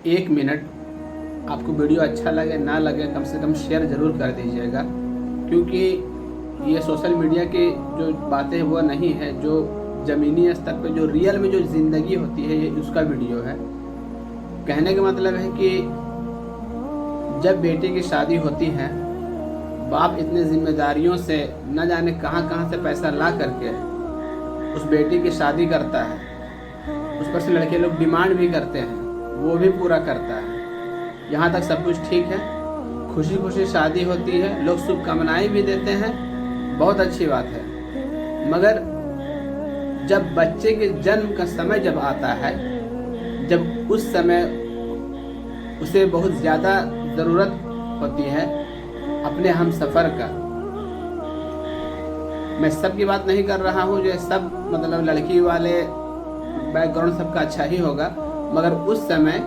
1 minute आपको video अच्छा लगे ना लगे, कम से कम शेयर ज़रूर कर दीजिएगा, क्योंकि ये सोशल मीडिया की जो बातें वो नहीं है, जो ज़मीनी स्तर पे जो रियल में जो ज़िंदगी होती है ये उसका वीडियो है। कहने का मतलब है कि जब बेटी की शादी होती है, बाप इतने जिम्मेदारियों से न जाने कहाँ कहाँ से पैसा ला करके उस बेटी की शादी करता है। उस पर से लड़के लोग डिमांड भी करते हैं, वो भी पूरा करता है। यहाँ तक सब कुछ ठीक है, खुशी खुशी शादी होती है, लोग शुभकामनाएं भी देते हैं, बहुत अच्छी बात है। मगर जब बच्चे के जन्म का समय जब आता है, जब उस समय उसे बहुत ज़्यादा ज़रूरत होती है अपने हम सफ़र का। मैं सब की बात नहीं कर रहा हूँ, जो सब मतलब लड़की वाले बैकग्राउंड सबका अच्छा ही होगा, मगर उस समय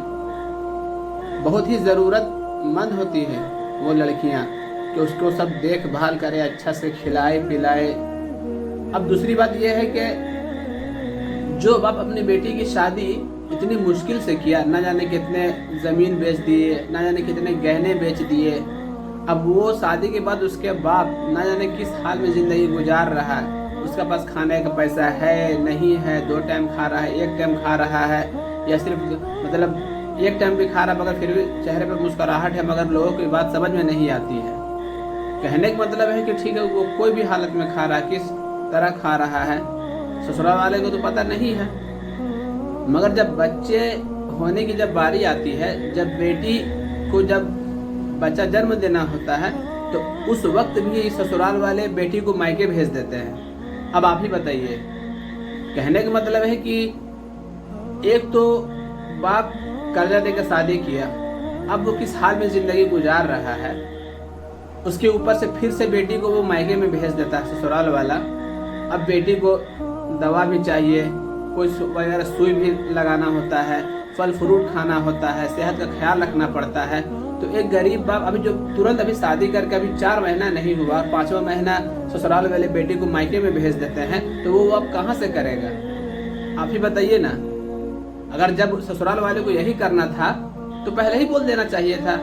बहुत ही ज़रूरतमंद होती है वो लड़कियाँ कि उसको सब देखभाल करे, अच्छा से खिलाए पिलाए। अब दूसरी बात यह है कि जो बाप अपनी बेटी की शादी इतनी मुश्किल से किया, ना जाने कितने ज़मीन बेच दिए, ना जाने कितने गहने बेच दिए, अब वो शादी के बाद उसके बाप ना जाने किस हाल में ज़िंदगी गुजार रहा है। उसका पास खाने का पैसा है नहीं है, 2 टाइम खा रहा है, 1 टाइम खा रहा है, या सिर्फ मतलब 1 टाइम भी खा रहा, मगर फिर भी चेहरे पर मुस्कुराहट है, मगर लोगों की बात समझ में नहीं आती है। कहने का मतलब है कि ठीक है, वो कोई भी हालत में खा रहा है, किस तरह खा रहा है, ससुराल वाले को तो पता नहीं है। मगर जब बच्चे होने की जब बारी आती है, जब बेटी को जब बच्चा जन्म देना होता है, तो उस वक्त भी ससुराल वाले बेटी को मायके भेज देते हैं। अब आप ही बताइए, कहने का मतलब है कि एक तो बाप कर्जा देकर शादी किया, अब वो किस हाल में ज़िंदगी गुजार रहा है, उसके ऊपर से फिर से बेटी को वो मायके में भेज देता है ससुराल वाला। अब बेटी को दवा भी चाहिए, कोई वगैरह सुई भी लगाना होता है, फल फ्रूट खाना होता है, सेहत का ख्याल रखना पड़ता है। तो एक गरीब बाप अभी जो तुरंत अभी शादी करके अभी 4 महीना नहीं हुआ, 5वां महीना ससुराल वाले बेटी को मायके में भेज देते हैं, तो वो अब कहाँ से करेगा? आप ही बताइए ना। अगर जब ससुराल वाले को यही करना था तो पहले ही बोल देना चाहिए था।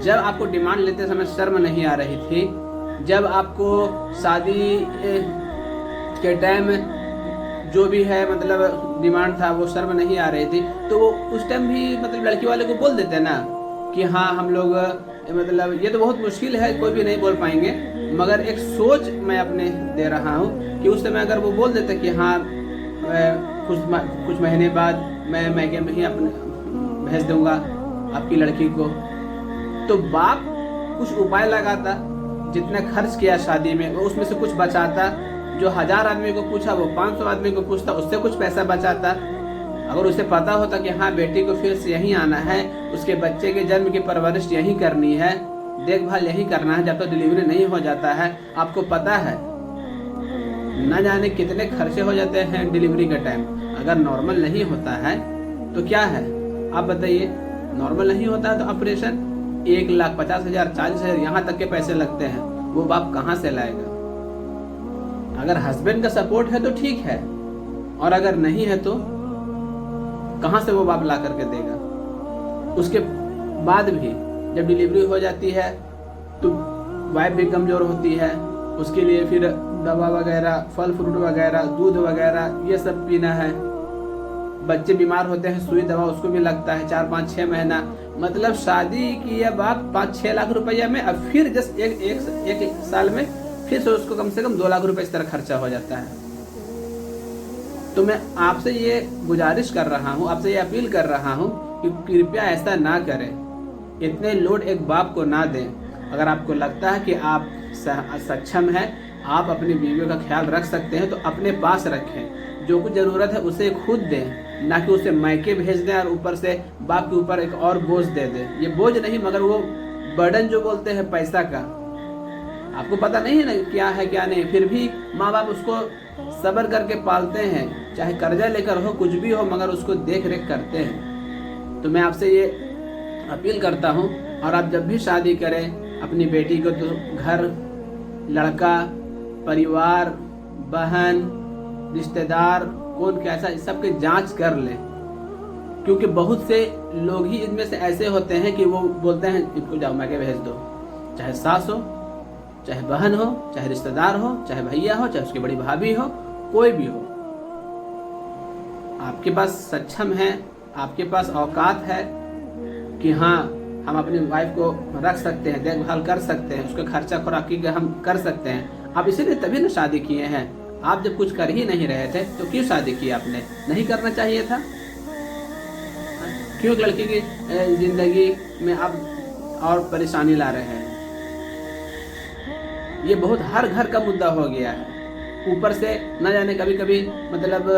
जब आपको डिमांड लेते समय शर्म नहीं आ रही थी, जब आपको शादी के टाइम जो भी है मतलब डिमांड था वो शर्म नहीं आ रही थी, तो वो उस टाइम भी मतलब लड़की वाले को बोल देते ना कि हाँ हम लोग मतलब ये तो बहुत मुश्किल है, कोई भी नहीं बोल पाएंगे, मगर एक सोच मैं अपने दे रहा हूँ कि उस समय अगर वो बोल देते कि हाँ कुछ महीने बाद मैं मैके में ही अपने भेज दूंगा आपकी लड़की को, तो बाप कुछ उपाय लगाता, जितना खर्च किया शादी में वो उसमें से कुछ बचाता, जो 1000 आदमी को पूछा वो 500 आदमी को पूछता, उससे कुछ पैसा बचाता। अगर उसे पता होता कि हाँ बेटी को फिर से यहीं आना है, उसके बच्चे के जन्म की परवरिश यहीं करनी है, देखभाल यहीं करना है जब तक डिलीवरी नहीं हो जाता है। आपको पता है न जाने कितने खर्चे हो जाते हैं डिलीवरी के टाइम। अगर नॉर्मल नहीं होता है तो क्या है आप बताइए, नॉर्मल नहीं होता है तो ऑपरेशन 1,50,000 40,000 यहाँ तक के पैसे लगते हैं, वो बाप कहाँ से लाएगा? अगर हस्बैंड का सपोर्ट है तो ठीक है, और अगर नहीं है तो कहाँ से वो बाप ला करके देगा? उसके बाद भी जब डिलीवरी हो जाती है तो वाइफ भी कमज़ोर होती है, उसके लिए फिर दवा वगैरह, फल फ्रूट वगैरह, दूध वगैरह ये सब पीना है। बच्चे बीमार होते हैं, सुई दवा उसको भी लगता है 4, 5, 6 महीना। मतलब शादी की अब आप 5-6 लाख रुपया में, अब फिर जस्ट एक साल में फिर से उसको कम से कम 2 लाख रुपए इस तरह खर्चा हो जाता है। तो मैं आपसे ये गुजारिश कर रहा हूँ, आपसे ये अपील कर रहा हूँ कि कृपया ऐसा ना करें, इतने लोड एक बाप को ना दें। अगर आपको लगता है कि आप सक्षम हैं, आप अपनी बीवियों का ख्याल रख सकते हैं, तो अपने पास रखें। जो कुछ ज़रूरत है उसे खुद दें, ना कि उसे मायके भेज दें और ऊपर से बाप के ऊपर एक और बोझ दे दें। ये बोझ नहीं, मगर वो बर्डन जो बोलते हैं पैसा का, आपको पता नहीं है ना क्या है क्या नहीं, फिर भी माँ बाप उसको सब्र करके पालते हैं, चाहे कर्जा लेकर हो, कुछ भी हो, मगर उसको देख रेख करते हैं। तो मैं आपसे ये अपील करता हूँ, और आप जब भी शादी करें अपनी बेटी को, तो घर, लड़का, परिवार, बहन, रिश्तेदार, कौन कैसा, इस सब की जांच कर लें क्योंकि बहुत से लोग ही इनमें से ऐसे होते हैं कि वो बोलते हैं इनको जाओ मैके भेज दो, चाहे सास हो, चाहे बहन हो, चाहे रिश्तेदार हो, चाहे भैया हो, चाहे उसकी बड़ी भाभी हो, कोई भी हो। आपके पास सक्षम है, आपके पास औकात है कि हाँ हम अपनी वाइफ को रख सकते हैं, देखभाल कर सकते हैं, उसका खर्चा खुराकी का हम कर सकते हैं। आप इसीलिए तभी ना शादी किए हैं। आप जब कुछ कर ही नहीं रहे थे तो क्यों शादी की आपने? नहीं करना चाहिए था। क्यों लड़की की जिंदगी में आप और परेशानी ला रहे हैं? ये बहुत हर घर का मुद्दा हो गया है। ऊपर से न जाने कभी कभी मतलब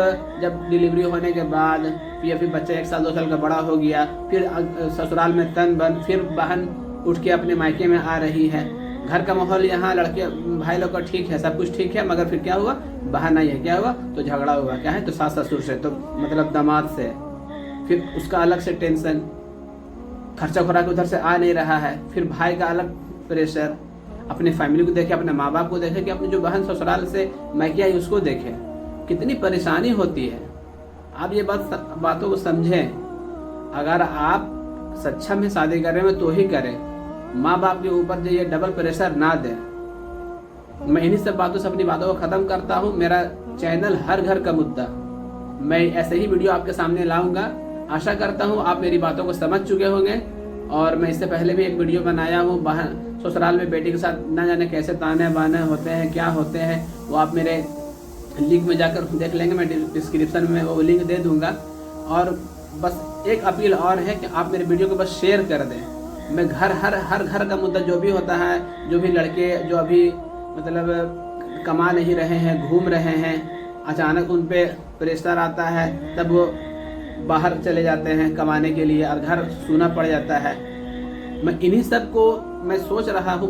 जब डिलीवरी होने के बाद फिर बच्चा 1 साल 2 साल का बड़ा हो गया, फिर ससुराल में तन बन, फिर बहन उठ के अपने मायके में आ रही है। घर का माहौल यहाँ लड़के भाई लोग का ठीक है, सब कुछ ठीक है, मगर फिर क्या हुआ? बहन आई है, क्या हुआ? तो झगड़ा हुआ। क्या है? तो सास ससुर से, तो मतलब दामाद से, फिर उसका अलग से टेंशन, खर्चा खुराक उधर से आ नहीं रहा है, फिर भाई का अलग प्रेशर, अपनी फैमिली को देखे, अपने माँ बाप को देखे, कि अपनी जो बहन ससुराल से मैके आई उसको देखे। कितनी परेशानी होती है। आप ये बातों को समझें। अगर आप सक्षम है शादी करने में तो ही करें, माँ बाप के ऊपर जो ये डबल प्रेशर ना दें। मैं इन्हीं सब बातों से अपनी बातों को खत्म करता हूँ। मेरा चैनल हर घर का मुद्दा, मैं ऐसे ही वीडियो आपके सामने लाऊंगा। आशा करता हूँ आप मेरी बातों को समझ चुके होंगे। और मैं इससे पहले भी एक वीडियो बनाया हूँ, बहन ससुराल में बेटी के साथ न जाने कैसे ताने बाने होते हैं, क्या होते हैं, वो आप मेरे लिंक में जाकर देख लेंगे। मैं डिस्क्रिप्शन में वो लिंक दे दूंगा। और बस एक अपील और है कि आप मेरे वीडियो को बस शेयर कर दें। मैं हर घर का मुद्दा जो भी होता है, जो भी लड़के जो अभी मतलब कमा नहीं रहे हैं, घूम रहे हैं, अचानक उन पे प्रेशर आता है, तब वो बाहर चले जाते हैं कमाने के लिए और घर सूना पड़ जाता है। मैं इन्हीं सब को मैं सोच रहा हूँ